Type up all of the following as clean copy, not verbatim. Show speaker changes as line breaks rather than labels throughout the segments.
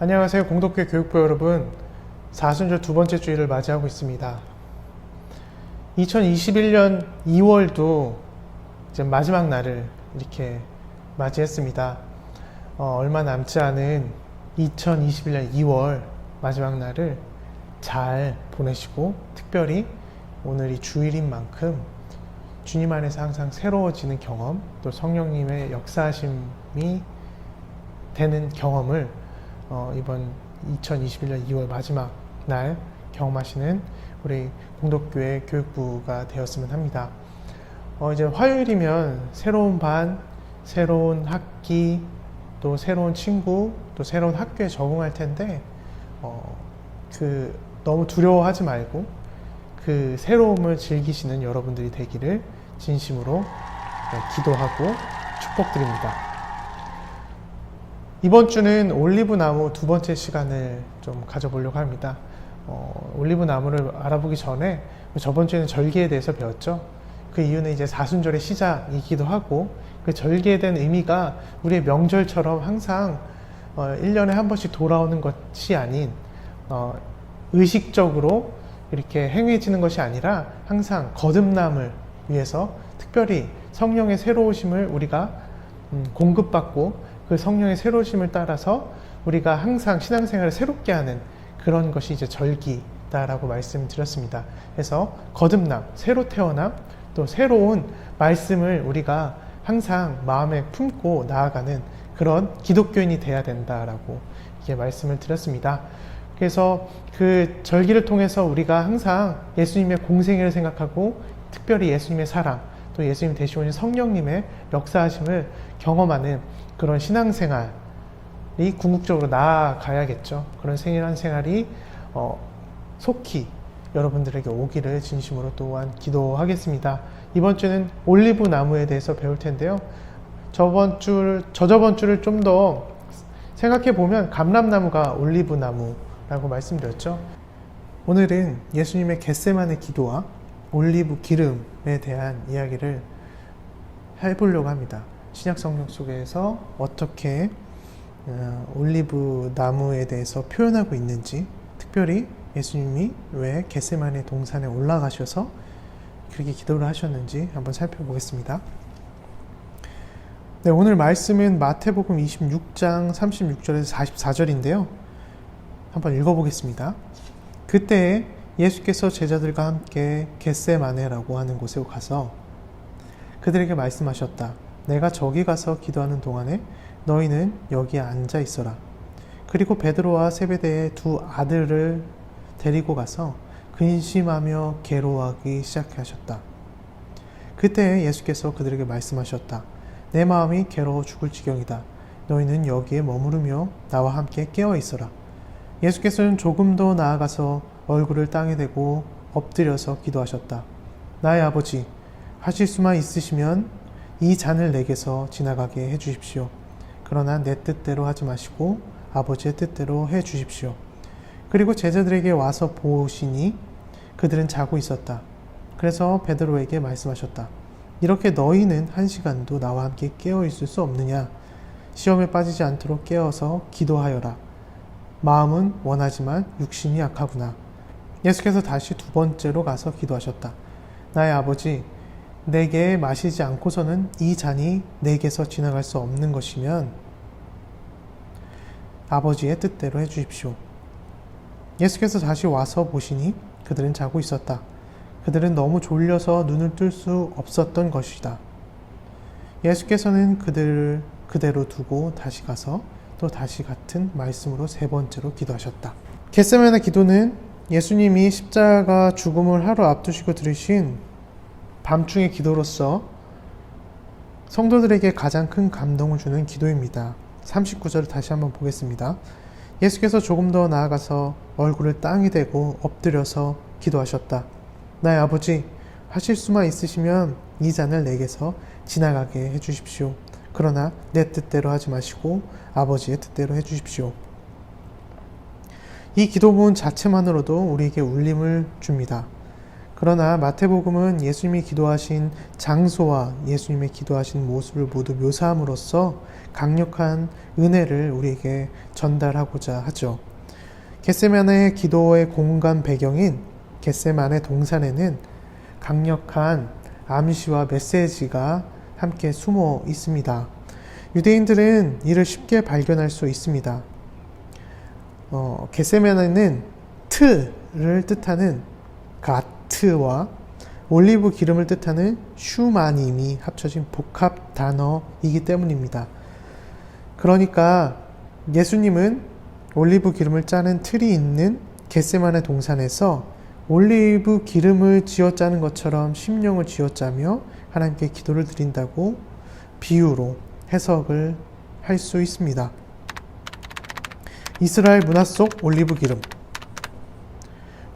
안녕하세요. 공덕교 교육부 여러분. 사순절 두 번째 주일을 맞이하고 있습니다. 2021년 2월도 이제 마지막 날을 이렇게 맞이했습니다. 얼마 남지 않은 2021년 2월 마지막 날을 잘 보내시고, 특별히 오늘이 주일인 만큼 주님 안에서 항상 새로워지는 경험, 또 성령님의 역사하심이 되는 경험을 이번 2021년 2월 마지막 날 경험하시는 우리 공덕교회 교육부가 되었으면 합니다. 이제 화요일이면 새로운 반, 새로운 학기, 또 새로운 친구, 또 새로운 학교에 적응할 텐데, 너무 두려워하지 말고 그 새로움을 즐기시는 여러분들이 되기를 진심으로 기도하고 축복드립니다. 이번 주는 올리브 나무 두 번째 시간을 좀 가져보려고 합니다. 올리브 나무를 알아보기 전에 저번 주에는 절기에 대해서 배웠죠. 그 이유는 이제 사순절의 시작이기도 하고, 그 절기에 대한 의미가 우리의 명절처럼 항상 1년에 한 번씩 돌아오는 것이 아닌 의식적으로 이렇게 행해지는 것이 아니라 항상 거듭남을 위해서 특별히 성령의 새로우심을 우리가 공급받고, 그 성령의 새로우심을 따라서 우리가 항상 신앙생활을 새롭게 하는 그런 것이 이제 절기다라고 말씀드렸습니다. 그래서 거듭남, 새로 태어남, 또 새로운 말씀을 우리가 항상 마음에 품고 나아가는 그런 기독교인이 돼야 된다라고 이렇게 말씀을 드렸습니다. 그래서 그 절기를 통해서 우리가 항상 예수님의 공생애를 생각하고, 특별히 예수님의 사랑, 또 예수님 대신 오신 성령님의 역사하심을 경험하는 그런 신앙생활이 궁극적으로 나아가야겠죠. 그런 생활이 속히 여러분들에게 오기를 진심으로 또한 기도하겠습니다. 이번 주는 올리브 나무에 대해서 배울 텐데요. 저저번 주를 좀 더 생각해 보면 감람나무가 올리브 나무라고 말씀드렸죠. 오늘은 예수님의 겟세마네 기도와 올리브 기름에 대한 이야기를 해보려고 합니다. 신약 성경 속에서 어떻게 올리브 나무에 대해서 표현하고 있는지, 특별히 예수님이 왜 겟세마네 동산에 올라가셔서 그렇게 기도를 하셨는지 한번 살펴보겠습니다. 네, 오늘 말씀은 마태복음 26장 36절에서 44절인데요. 한번 읽어보겠습니다. 그때 예수께서 제자들과 함께 겟세마네라고 하는 곳에 가서 그들에게 말씀하셨다. 내가 저기 가서 기도하는 동안에 너희는 여기에 앉아 있어라. 그리고 베드로와 세베대의 두 아들을 데리고 가서 근심하며 괴로워하기 시작하셨다. 그때 예수께서 그들에게 말씀하셨다. 내 마음이 괴로워 죽을 지경이다. 너희는 여기에 머무르며 나와 함께 깨어 있어라. 예수께서는 조금 더 나아가서 얼굴을 땅에 대고 엎드려서 기도하셨다. 나의 아버지, 하실 수만 있으시면 이 잔을 내게서 지나가게 해주십시오. 그러나 내 뜻대로 하지 마시고 아버지의 뜻대로 해주십시오. 그리고 제자들에게 와서 보시니 그들은 자고 있었다. 그래서 베드로에게 말씀하셨다. 이렇게 너희는 1시간도 나와 함께 깨어 있을 수 없느냐? 시험에 빠지지 않도록 깨어서 기도하여라. 마음은 원하지만 육신이 약하구나. 예수께서 다시 두 번째로 가서 기도하셨다. 나의 아버지, 내게 마시지 않고서는 이 잔이 내게서 지나갈 수 없는 것이면 아버지의 뜻대로 해주십시오. 예수께서 다시 와서 보시니 그들은 자고 있었다. 그들은 너무 졸려서 눈을 뜰 수 없었던 것이다. 예수께서는 그들을 그대로 두고 다시 가서 또 다시 같은 말씀으로 세 번째로 기도하셨다. 겟세마네 기도는 예수님이 십자가 죽음을 하루 앞두시고 들으신 밤중의 기도로서 성도들에게 가장 큰 감동을 주는 기도입니다. 39절을 다시 한번 보겠습니다. 예수께서 조금 더 나아가서 얼굴을 땅에 대고 엎드려서 기도하셨다. 나의 아버지, 하실 수만 있으시면 이 잔을 내게서 지나가게 해주십시오. 그러나 내 뜻대로 하지 마시고 아버지의 뜻대로 해주십시오. 이 기도문 자체만으로도 우리에게 울림을 줍니다. 그러나 마태복음은 예수님이 기도하신 장소와 예수님의 기도하신 모습을 모두 묘사함으로써 강력한 은혜를 우리에게 전달하고자 하죠. 겟세마네 기도의 공간 배경인 겟세마네 동산에는 강력한 암시와 메시지가 함께 숨어 있습니다. 유대인들은 이를 쉽게 발견할 수 있습니다. 겟세마네는 틀을 뜻하는 가트와 올리브 기름을 뜻하는 슈마님이 합쳐진 복합 단어이기 때문입니다. 그러니까 예수님은 올리브 기름을 짜는 틀이 있는 겟세마네 동산에서 올리브 기름을 쥐어짜는 것처럼 심령을 쥐어짜며 하나님께 기도를 드린다고 비유로 해석을 할 수 있습니다. 이스라엘 문화 속 올리브 기름.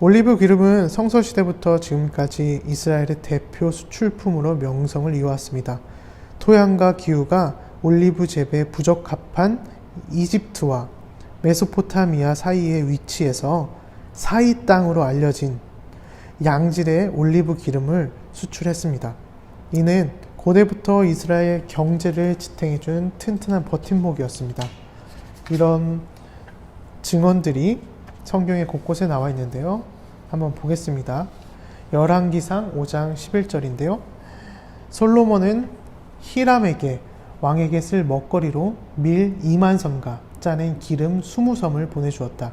올리브 기름은 성서시대부터 지금까지 이스라엘의 대표 수출품으로 명성을 이어왔습니다. 토양과 기후가 올리브 재배에 부적합한 이집트와 메소포타미아 사이에 위치해서 사이 땅으로 알려진 양질의 올리브 기름을 수출했습니다. 이는 고대부터 이스라엘 경제를 지탱해준 튼튼한 버팀목이었습니다. 이런 증언들이 성경의 곳곳에 나와 있는데요. 한번 보겠습니다. 열왕기상 5장 11절인데요. 솔로몬은 히람에게 왕에게 쓸 먹거리로 밀 2만 섬과 짜낸 기름 20섬을 보내주었다.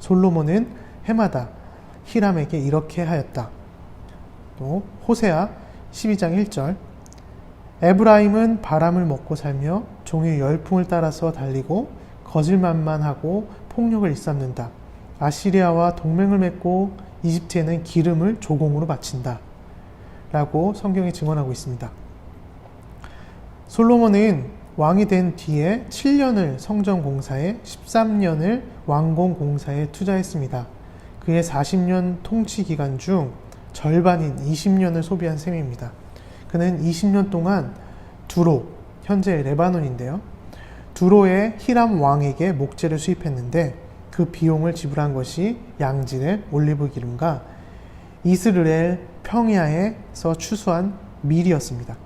솔로몬은 해마다 히람에게 이렇게 하였다. 또 호세아 12장 1절. 에브라임은 바람을 먹고 살며 종의 열풍을 따라서 달리고 거질만만하고 폭력을 일삼는다. 아시리아와 동맹을 맺고 이집트에는 기름을 조공으로 바친다. 라고 성경이 증언하고 있습니다. 솔로몬은 왕이 된 뒤에 7년을 성전 공사에 13년을 왕궁 공사에 투자했습니다. 그의 40년 통치 기간 중 절반인 20년을 소비한 셈입니다. 그는 20년 동안 두로, 현재 레바논인데요. 두로의 히람 왕에게 목재를 수입했는데 그 비용을 지불한 것이 양질의 올리브 기름과 이스라엘 평야에서 추수한 밀이었습니다.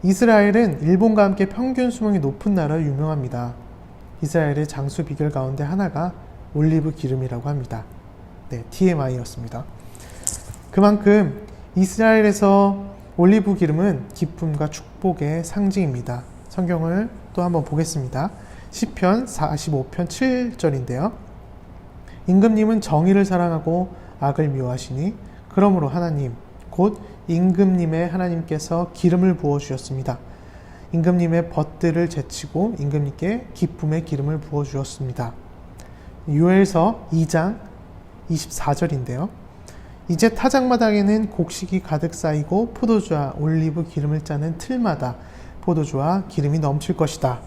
이스라엘은 일본과 함께 평균 수명이 높은 나라로 유명합니다. 이스라엘의 장수 비결 가운데 하나가 올리브 기름이라고 합니다. 네, TMI였습니다. 그만큼 이스라엘에서 올리브 기름은 기쁨과 축복의 상징입니다. 성경을 또 한번 보겠습니다. 시편 45편 7절인데요. 임금님은 정의를 사랑하고 악을 미워하시니 그러므로 하나님 곧 임금님의 하나님께서 기름을 부어주셨습니다. 임금님의 벗들을 제치고 임금님께 기쁨의 기름을 부어주셨습니다. 요엘서 2장 24절인데요. 이제 타작마당에는 곡식이 가득 쌓이고 포도주와 올리브 기름을 짜는 틀마다 포도주와 기름이 넘칠 것이다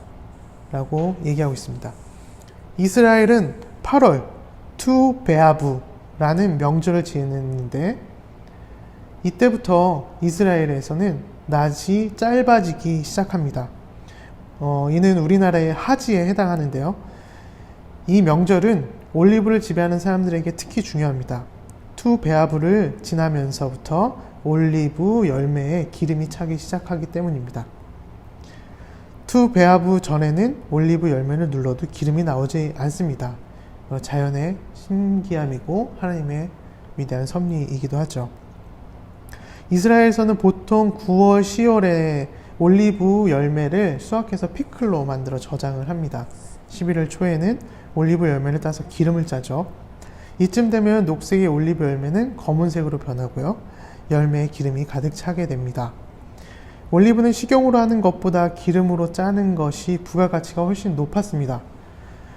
라고 얘기하고 있습니다. 이스라엘은 8월 투 베아부라는 명절을 지냈는데 이때부터 이스라엘에서는 낮이 짧아지기 시작합니다. 이는 우리나라의 하지에 해당하는데요. 이 명절은 올리브를 지배하는 사람들에게 특히 중요합니다. 투 베아부를 지나면서부터 올리브 열매에 기름이 차기 시작하기 때문입니다. 투 베아부 전에는 올리브 열매를 눌러도 기름이 나오지 않습니다. 자연의 신기함이고 하나님의 위대한 섭리이기도 하죠. 이스라엘에서는 보통 9월, 10월에 올리브 열매를 수확해서 피클로 만들어 저장을 합니다. 11월 초에는 올리브 열매를 따서 기름을 짜죠. 이쯤 되면 녹색의 올리브 열매는 검은색으로 변하고요. 열매에 기름이 가득 차게 됩니다. 올리브는 식용으로 하는 것보다 기름으로 짜는 것이 부가가치가 훨씬 높았습니다.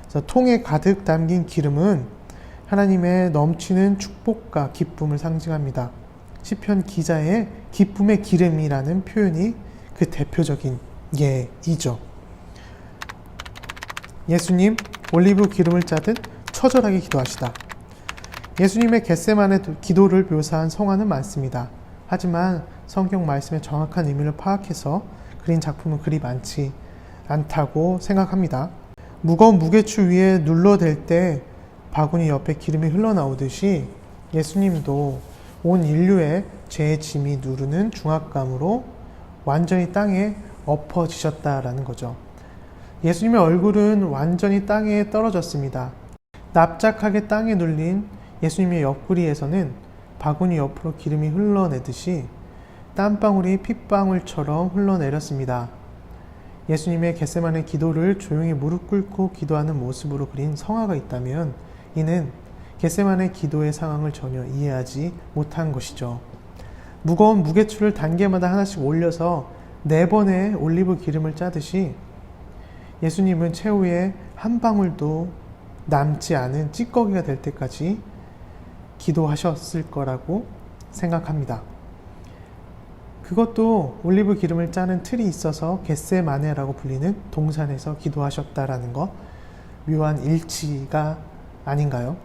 그래서 통에 가득 담긴 기름은 하나님의 넘치는 축복과 기쁨을 상징합니다. 시편 기자의 기쁨의 기름이라는 표현이 그 대표적인 예이죠. 예수님 올리브 기름을 짜듯 처절하게 기도하시다. 예수님의 겟세마네 기도를 묘사한 성화는 많습니다. 하지만 성경 말씀의 정확한 의미를 파악해서 그린 작품은 그리 많지 않다고 생각합니다. 무거운 무게추 위에 눌러댈 때 바구니 옆에 기름이 흘러나오듯이 예수님도 온 인류의 죄의 짐이 누르는 중압감으로 완전히 땅에 엎어지셨다라는 거죠. 예수님의 얼굴은 완전히 땅에 떨어졌습니다. 납작하게 땅에 눌린 예수님의 옆구리에서는 바구니 옆으로 기름이 흘러내듯이 땀방울이 핏방울처럼 흘러내렸습니다. 예수님의 겟세마네 기도를 조용히 무릎 꿇고 기도하는 모습으로 그린 성화가 있다면 이는 겟세마네 기도의 상황을 전혀 이해하지 못한 것이죠. 무거운 무게추를 단계마다 하나씩 올려서 4번의 올리브 기름을 짜듯이 예수님은 최후에 한 방울도 남지 않은 찌꺼기가 될 때까지 기도하셨을 거라고 생각합니다. 그것도 올리브 기름을 짜는 틀이 있어서 겟세마네라고 불리는 동산에서 기도하셨다라는 거, 묘한 일치가 아닌가요?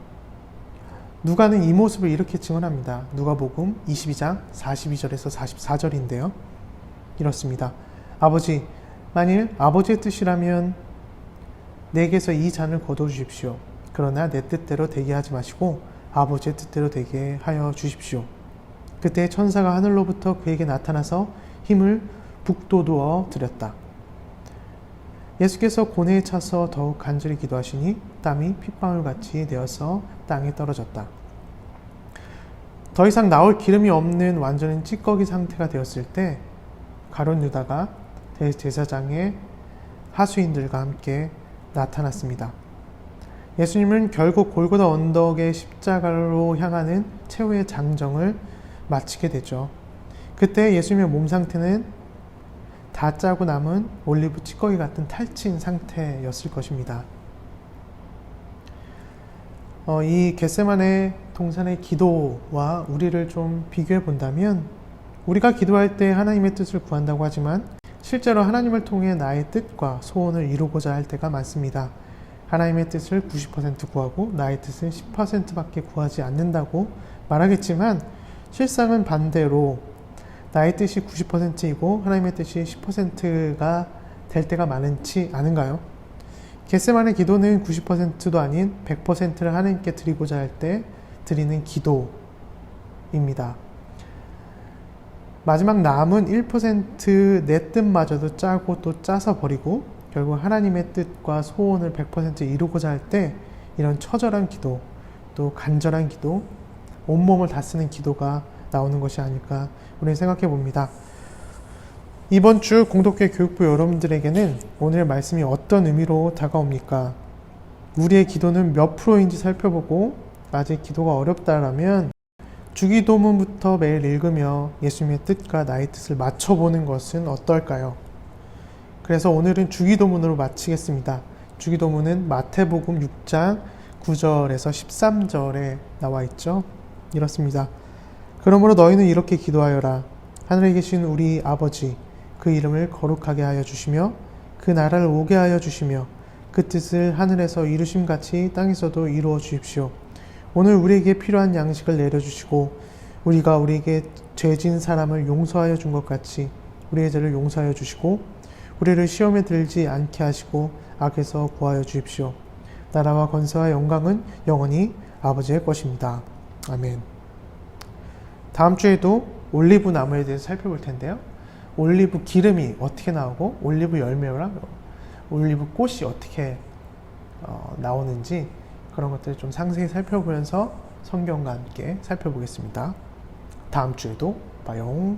누가는 이 모습을 이렇게 증언합니다. 누가복음 22장 42절에서 44절인데요. 이렇습니다. 아버지, 만일 아버지의 뜻이라면 내게서 이 잔을 거둬주십시오. 그러나 내 뜻대로 되게 하지 마시고 아버지의 뜻대로 되게 하여 주십시오. 그때 천사가 하늘로부터 그에게 나타나서 힘을 북돋워 드렸다. 예수께서 고뇌에 차서 더욱 간절히 기도하시니 땀이 핏방울같이 되어서 땅에 떨어졌다. 더 이상 나올 기름이 없는 완전한 찌꺼기 상태가 되었을 때 가룟 유다가 대제사장의 하수인들과 함께 나타났습니다. 예수님은 결국 골고다 언덕의 십자가로 향하는 최후의 장정을 마치게 되죠. 그때 예수님의 몸 상태는 다 짜고 남은 올리브 찌꺼기 같은 탈진 상태였을 것입니다. 이 겟세마네 동산의 기도와 우리를 좀 비교해 본다면 우리가 기도할 때 하나님의 뜻을 구한다고 하지만 실제로 하나님을 통해 나의 뜻과 소원을 이루고자 할 때가 많습니다. 하나님의 뜻을 90% 구하고 나의 뜻은 10%밖에 구하지 않는다고 말하겠지만 실상은 반대로 나의 뜻이 90%이고 하나님의 뜻이 10%가 될 때가 많지 않은가요? 겟세마네 기도는 90%도 아닌 100%를 하나님께 드리고자 할 때 드리는 기도입니다. 마지막 남은 1% 내 뜻마저도 짜고 또 짜서 버리고 결국 하나님의 뜻과 소원을 100% 이루고자 할 때 이런 처절한 기도, 또 간절한 기도, 온몸을 다 쓰는 기도가 나오는 것이 아닐까 우리는 생각해 봅니다. 이번 주 공동교회 교육부 여러분들에게는 오늘 말씀이 어떤 의미로 다가옵니까? 우리의 기도는 몇 프로인지 살펴보고 아직 기도가 어렵다라면 주기도문부터 매일 읽으며 예수님의 뜻과 나의 뜻을 맞춰보는 것은 어떨까요? 그래서 오늘은 주기도문으로 마치겠습니다. 주기도문은 마태복음 6장 9절에서 13절에 나와 있죠. 이렇습니다. 그러므로 너희는 이렇게 기도하여라. 하늘에 계신 우리 아버지, 그 이름을 거룩하게 하여 주시며 그 나라를 오게 하여 주시며 그 뜻을 하늘에서 이루심같이 땅에서도 이루어 주십시오. 오늘 우리에게 필요한 양식을 내려주시고 우리가 우리에게 죄진 사람을 용서하여 준 것 같이 우리의 죄를 용서하여 주시고 우리를 시험에 들지 않게 하시고 악에서 구하여 주십시오. 나라와 권세와 영광은 영원히 아버지의 것입니다. 아멘. 다음 주에도 올리브 나무에 대해서 살펴볼 텐데요. 올리브 기름이 어떻게 나오고 올리브 열매랑 올리브 꽃이 어떻게 나오는지 그런 것들을 좀 상세히 살펴보면서 성경과 함께 살펴보겠습니다. 다음 주에도 봐요.